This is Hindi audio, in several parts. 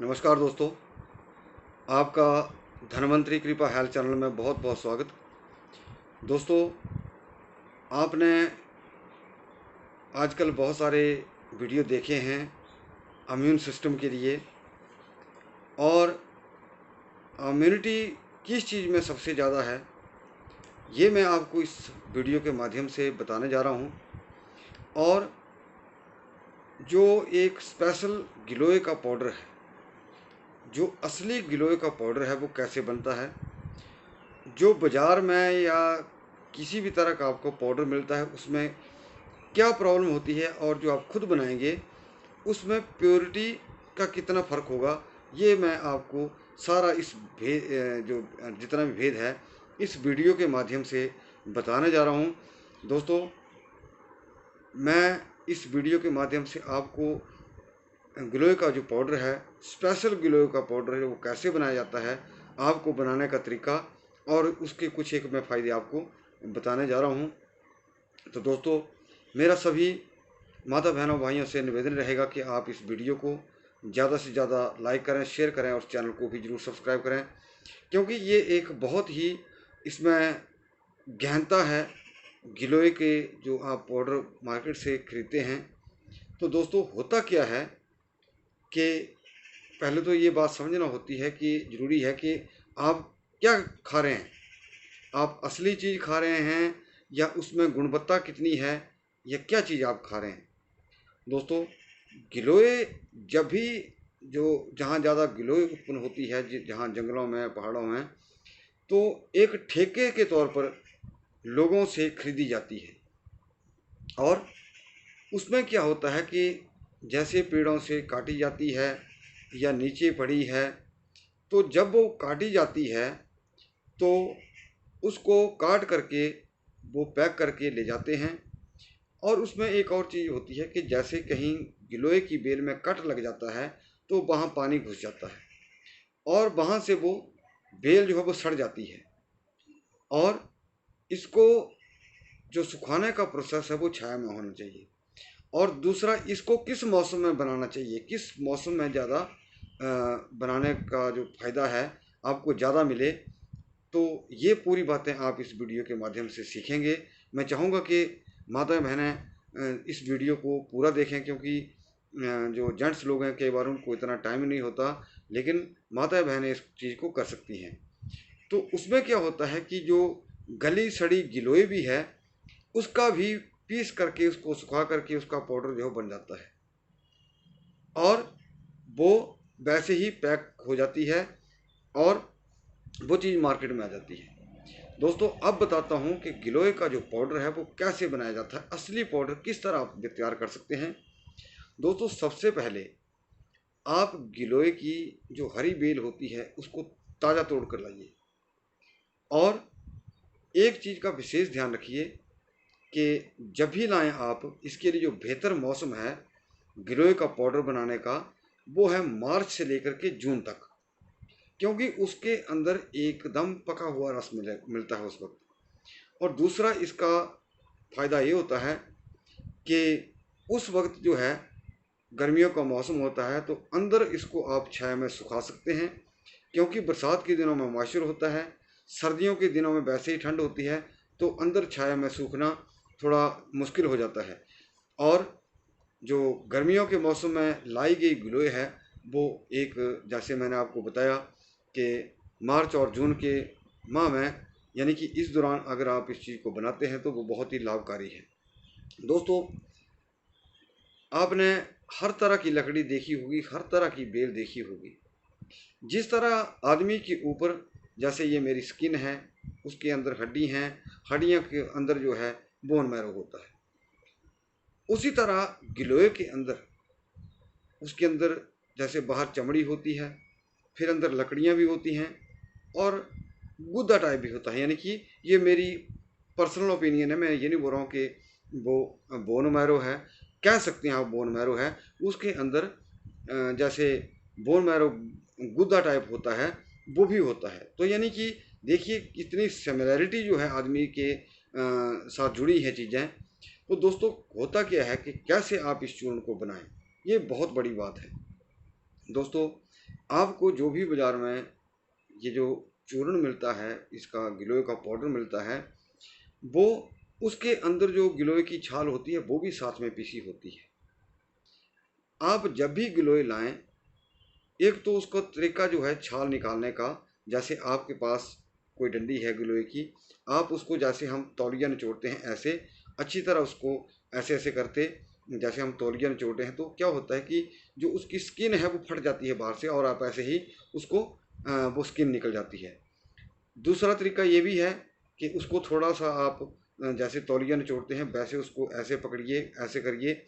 नमस्कार दोस्तों, आपका धनवंतरी कृपा हेल्थ चैनल में बहुत बहुत स्वागत। दोस्तों, आपने आजकल बहुत सारे वीडियो देखे हैं इम्यून सिस्टम के लिए, और इम्यूनिटी किस चीज़ में सबसे ज़्यादा है ये मैं आपको इस वीडियो के माध्यम से बताने जा रहा हूँ। और जो एक स्पेशल गिलोय का पाउडर है, जो असली गिलोय का पाउडर है, वो कैसे बनता है। जो बाज़ार में या किसी भी तरह का आपको पाउडर मिलता है उसमें क्या प्रॉब्लम होती है, और जो आप खुद बनाएंगे उसमें प्योरिटी का कितना फ़र्क होगा, ये मैं आपको सारा इस जो जितना भी भेद है इस वीडियो के माध्यम से बताने जा रहा हूँ। दोस्तों, मैं इस वीडियो के माध्यम से आपको गिलोय का जो पाउडर है, स्पेशल गिलोय का पाउडर है, वो कैसे बनाया जाता है, आपको बनाने का तरीका और उसके कुछ एक मैं फ़ायदे आपको बताने जा रहा हूँ। तो दोस्तों, मेरा सभी माता बहनों भाइयों से निवेदन रहेगा कि आप इस वीडियो को ज़्यादा से ज़्यादा लाइक करें, शेयर करें और चैनल को भी ज़रूर सब्सक्राइब करें, क्योंकि ये एक बहुत ही इसमें गहनता है गिलोय के जो आप पाउडर मार्केट से खरीदते हैं। तो दोस्तों, होता क्या है कि पहले तो ये बात समझना होती है कि ज़रूरी है कि आप क्या खा रहे हैं, आप असली चीज़ खा रहे हैं या उसमें गुणवत्ता कितनी है, या क्या चीज़ आप खा रहे हैं। दोस्तों, गिलोय जब भी जो जहाँ ज़्यादा गिलोय उत्पन्न होती है, जहाँ जंगलों में पहाड़ों में, तो एक ठेके के तौर पर लोगों से खरीदी जाती है। और उसमें क्या होता है कि जैसे पेड़ों से काटी जाती है या नीचे पड़ी है, तो जब वो काटी जाती है तो उसको काट करके वो पैक करके ले जाते हैं। और उसमें एक और चीज़ होती है कि जैसे कहीं गिलोय की बेल में कट लग जाता है तो वहाँ पानी घुस जाता है और वहाँ से वो बेल जो है वो सड़ जाती है। और इसको जो सुखाने का प्रोसेस है वो छाया में होना चाहिए। और दूसरा, इसको किस मौसम में बनाना चाहिए, किस मौसम में ज़्यादा बनाने का जो फ़ायदा है आपको ज़्यादा मिले, तो ये पूरी बातें आप इस वीडियो के माध्यम से सीखेंगे। मैं चाहूँगा कि माता बहनें इस वीडियो को पूरा देखें, क्योंकि जो जेंट्स लोग हैं कई बार उनको इतना टाइम नहीं होता, लेकिन माता बहनें इस चीज़ को कर सकती हैं। तो उसमें क्या होता है कि जो गली सड़ी गिलोय भी है उसका भी पीस करके उसको सुखा करके उसका पाउडर जो बन जाता है, और वो वैसे ही पैक हो जाती है और वो चीज़ मार्केट में आ जाती है। दोस्तों, अब बताता हूँ कि गिलोय का जो पाउडर है वो कैसे बनाया जाता है, असली पाउडर किस तरह आप तैयार कर सकते हैं। दोस्तों, सबसे पहले आप गिलोय की जो हरी बेल होती है उसको ताज़ा तोड़ कर लाइए। और एक चीज़ का विशेष ध्यान रखिए कि जब भी लाएं आप, इसके लिए जो बेहतर मौसम है गिलोय का पाउडर बनाने का वो है मार्च से लेकर के जून तक, क्योंकि उसके अंदर एकदम पका हुआ रस मिलता है उस वक्त। और दूसरा इसका फ़ायदा ये होता है कि उस वक्त जो है गर्मियों का मौसम होता है तो अंदर इसको आप छाया में सुखा सकते हैं, क्योंकि बरसात के दिनों में मॉइस्चर होता है, सर्दियों के दिनों में वैसे ही ठंड होती है, तो अंदर छाया में सूखना थोड़ा मुश्किल हो जाता है। और जो गर्मियों के मौसम में लाई गई गिलोय है वो एक, जैसे मैंने आपको बताया कि मार्च और जून के माह में, यानी कि इस दौरान अगर आप इस चीज़ को बनाते हैं तो वो बहुत ही लाभकारी है। दोस्तों, आपने हर तरह की लकड़ी देखी होगी, हर तरह की बेल देखी होगी। जिस तरह आदमी के ऊपर, जैसे ये मेरी स्किन है, उसके अंदर हड्डी हैं, हड्डियों के अंदर जो है बोन मैरो होता है, उसी तरह गिलोय के अंदर, उसके अंदर जैसे बाहर चमड़ी होती है, फिर अंदर लकड़ियाँ भी होती हैं और गुद्दा टाइप भी होता है। यानी कि ये मेरी पर्सनल ओपिनियन है, मैं ये नहीं बोल रहा हूँ कि वो बोन मैरो है, कह सकते हैं आप बोन मैरो है। उसके अंदर जैसे बोन मैरो गुद्दा टाइप होता है वो भी होता है। तो यानी कि देखिए कितनी सिमिलैरिटी जो है आदमी के साथ जुड़ी है चीज़ें। तो दोस्तों, होता क्या है कि कैसे आप इस चूर्ण को बनाएं, ये बहुत बड़ी बात है। दोस्तों, आपको जो भी बाज़ार में ये जो चूर्ण मिलता है, इसका गिलोय का पाउडर मिलता है, वो उसके अंदर जो गिलोय की छाल होती है वो भी साथ में पीसी होती है। आप जब भी गिलोय लाएं, एक तो उसका तरीका जो है छाल निकालने का, जैसे आपके पास कोई डंडी है गिलोय की, आप उसको जैसे हम तौलिया निचोड़ते हैं ऐसे अच्छी तरह उसको ऐसे ऐसे करते, जैसे हम तौलिया निचोड़ते हैं, तो क्या होता है कि जो उसकी स्किन है वो फट जाती है बाहर से, और आप ऐसे ही उसको वो स्किन निकल जाती है। दूसरा तरीका ये भी है कि उसको थोड़ा सा आप जैसे तौलिया निचोड़ते हैं वैसे उसको ऐसे पकड़िए, ऐसे करिए,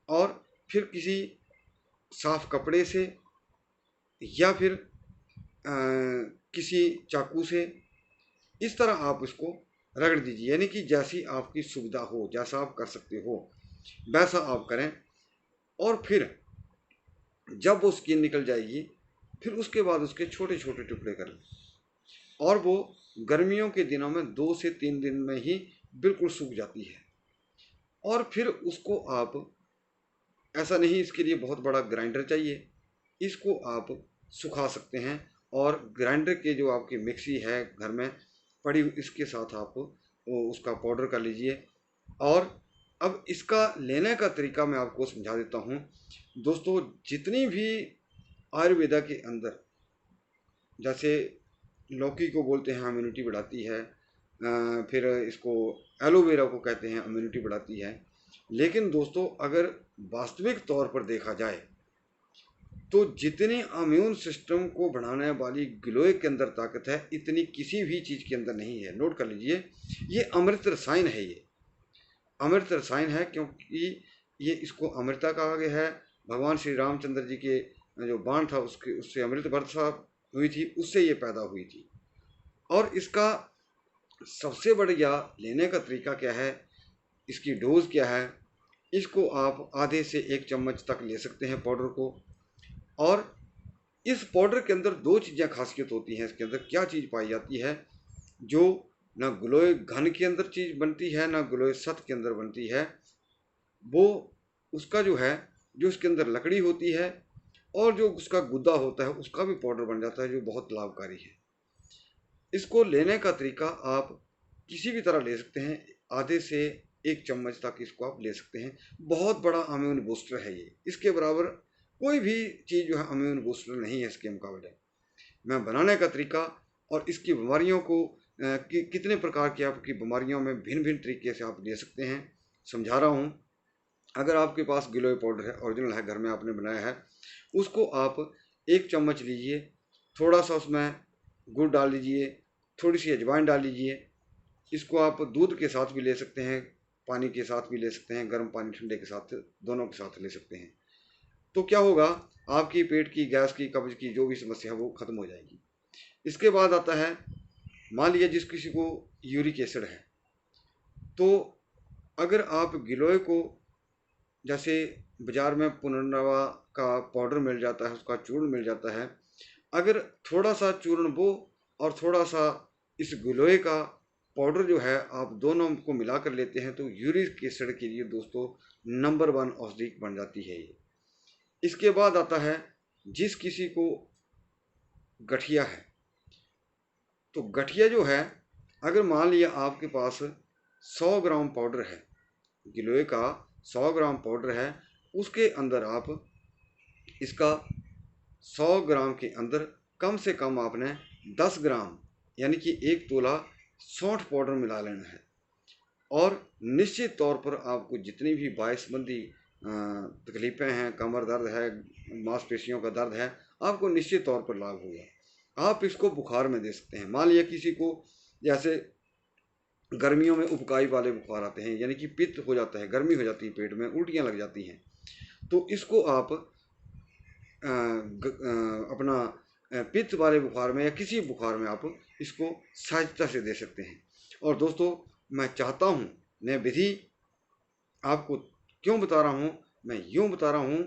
और फिर किसी साफ कपड़े से या फिर किसी चाकू से इस तरह आप इसको रगड़ दीजिए, यानी कि जैसी आपकी सुविधा हो, जैसा आप कर सकते हो वैसा आप करें। और फिर जब वो स्किन निकल जाएगी, फिर उसके बाद उसके छोटे छोटे टुकड़े कर लें, और वो गर्मियों के दिनों में 2 से 3 दिन में ही बिल्कुल सूख जाती है। और फिर उसको आप, ऐसा नहीं इसके लिए बहुत बड़ा ग्राइंडर चाहिए, इसको आप सुखा सकते हैं, और ग्राइंडर के जो आपकी मिक्सी है घर में पड़ी, इसके साथ आप उसका पाउडर कर लीजिए। और अब इसका लेने का तरीका मैं आपको समझा देता हूँ। दोस्तों, जितनी भी आयुर्वेदा के अंदर, जैसे लौकी को बोलते हैं इम्यूनिटी बढ़ाती है, फिर इसको एलोवेरा को कहते हैं इम्यूनिटी बढ़ाती है, लेकिन दोस्तों अगर वास्तविक तौर पर देखा जाए तो जितनी इम्यून सिस्टम को बढ़ाने वाली गिलोय के अंदर ताकत है, इतनी किसी भी चीज़ के अंदर नहीं है। नोट कर लीजिए, ये अमृत रसायन है, ये अमृत रसायन है, क्योंकि ये इसको अमृता कहा गया है। भगवान श्री रामचंद्र जी के जो बाण था उसके उससे अमृत वर्षा हुई थी, उससे ये पैदा हुई थी। और इसका सबसे बढ़िया लेने का तरीका क्या है, इसकी डोज क्या है, इसको आप आधे से 1 चम्मच तक ले सकते हैं पाउडर को। और इस पाउडर के अंदर 2 चीज़ें खासियत होती हैं। इसके अंदर क्या चीज़ पाई जाती है, जो ना गिलोय घन के अंदर चीज़ बनती है ना गिलोय सत के अंदर बनती है, वो उसका जो है, जो इसके अंदर लकड़ी होती है और जो उसका गुद्दा होता है, उसका भी पाउडर बन जाता है, जो बहुत लाभकारी है। इसको लेने का तरीका आप किसी भी तरह ले सकते हैं, आधे से 1 चम्मच तक इसको आप ले सकते हैं। बहुत बड़ा इम्यून बूस्टर है ये, इसके बराबर कोई भी चीज़ जो है इम्यून बूस्टर नहीं है इसके मुकाबले। मैं बनाने का तरीका और इसकी बीमारियों को कितने प्रकार की आपकी बीमारियों में भिन्न भिन्न तरीके से आप ले सकते हैं समझा रहा हूँ। अगर आपके पास गिलोय पाउडर है, ओरिजिनल है, घर में आपने बनाया है, उसको आप 1 चम्मच लीजिए, थोड़ा सा उसमें गुड़ डाल लीजिए, थोड़ी सी अजवाइन डाल लीजिए। इसको आप दूध के साथ भी ले सकते हैं, पानी के साथ भी ले सकते हैं, गर्म पानी ठंडे के साथ, दोनों के साथ ले सकते हैं। तो क्या होगा, आपकी पेट की गैस की, कब्ज की जो भी समस्या है वो खत्म हो जाएगी। इसके बाद आता है, मान लीजिए जिस किसी को यूरिक एसिड है, तो अगर आप गिलोय को, जैसे बाज़ार में पुनर्नवा का पाउडर मिल जाता है, उसका चूर्ण मिल जाता है, अगर थोड़ा सा चूर्ण वो और थोड़ा सा इस गिलोय का पाउडर जो है, आप दोनों को मिला कर लेते हैं, तो यूरिक एसिड के लिए दोस्तों नंबर 1 औषधि बन जाती है ये। इसके बाद आता है, जिस किसी को गठिया है, तो गठिया जो है, अगर मान लिया आपके पास 100 ग्राम पाउडर है, गिलोय का 100 ग्राम पाउडर है, उसके अंदर आप इसका 100 ग्राम के अंदर कम से कम आपने 10 ग्राम यानी कि 1 तोला सौंठ पाउडर मिला लेना है। और निश्चित तौर पर आपको जितनी भी वायु संबंधी तकलीफ़ें हैं, कमर दर्द है, मांसपेशियों का दर्द है, आपको निश्चित तौर पर लाभ होगा। आप इसको बुखार में दे सकते हैं। मान लिया किसी को जैसे गर्मियों में उबकाई वाले बुखार आते हैं, यानी कि पित्त हो जाता है, गर्मी हो जाती है, पेट में उल्टियाँ लग जाती हैं, तो इसको आप अपना पित्त वाले बुखार में या किसी बुखार में आप इसको सहजता से दे सकते हैं। और दोस्तों, मैं चाहता हूँ, मैं विधि आपको क्यों बता रहा हूँ, मैं यूँ बता रहा हूँ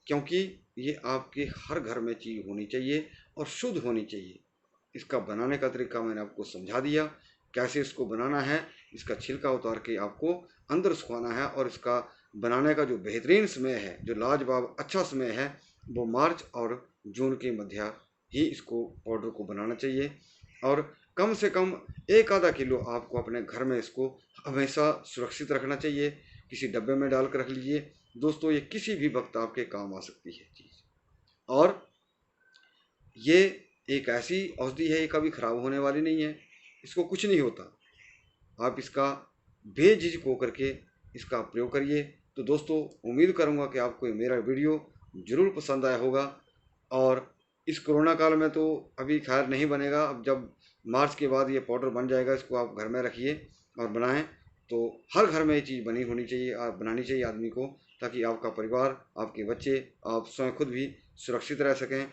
क्योंकि ये आपके हर घर में चीज़ होनी चाहिए और शुद्ध होनी चाहिए। इसका बनाने का तरीका मैंने आपको समझा दिया, कैसे इसको बनाना है। इसका छिलका उतार के आपको अंदर सुखाना है, और इसका बनाने का जो बेहतरीन समय है, जो लाजवाब अच्छा समय है, वो मार्च और जून के मध्य ही इसको पाउडर को बनाना चाहिए। और कम से कम 1-आधा किलो आपको अपने घर में इसको हमेशा सुरक्षित रखना चाहिए। किसी डब्बे में डाल कर रख लीजिए दोस्तों, ये किसी भी वक्त आपके काम आ सकती है चीज़। और ये एक ऐसी औषधि है, ये कभी ख़राब होने वाली नहीं है, इसको कुछ नहीं होता। आप इसका बेझिझक होकर के इसका प्रयोग करिए। तो दोस्तों, उम्मीद करूँगा कि आपको मेरा वीडियो ज़रूर पसंद आया होगा। और इस कोरोना काल में तो अभी खैर नहीं बनेगा, अब जब मार्च के बाद ये पाउडर बन जाएगा, इसको आप घर में रखिए और बनाएं। तो हर घर में ये चीज़ बनी होनी चाहिए, आप बनानी चाहिए आदमी को, ताकि आपका परिवार, आपके बच्चे, आप स्वयं खुद भी सुरक्षित रह सकें।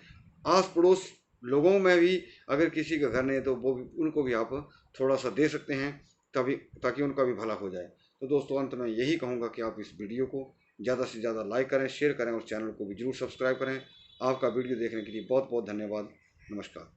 आस पड़ोस लोगों में भी अगर किसी का घर नहीं है तो वो भी, उनको भी आप थोड़ा सा दे सकते हैं, तभी ताकि उनका भी भला हो जाए। तो दोस्तों, अंत में यही कहूँगा कि आप इस वीडियो को ज़्यादा से ज़्यादा लाइक करें, शेयर करें और चैनल को भी जरूर सब्सक्राइब करें। आपका वीडियो देखने के लिए बहुत बहुत धन्यवाद। नमस्कार।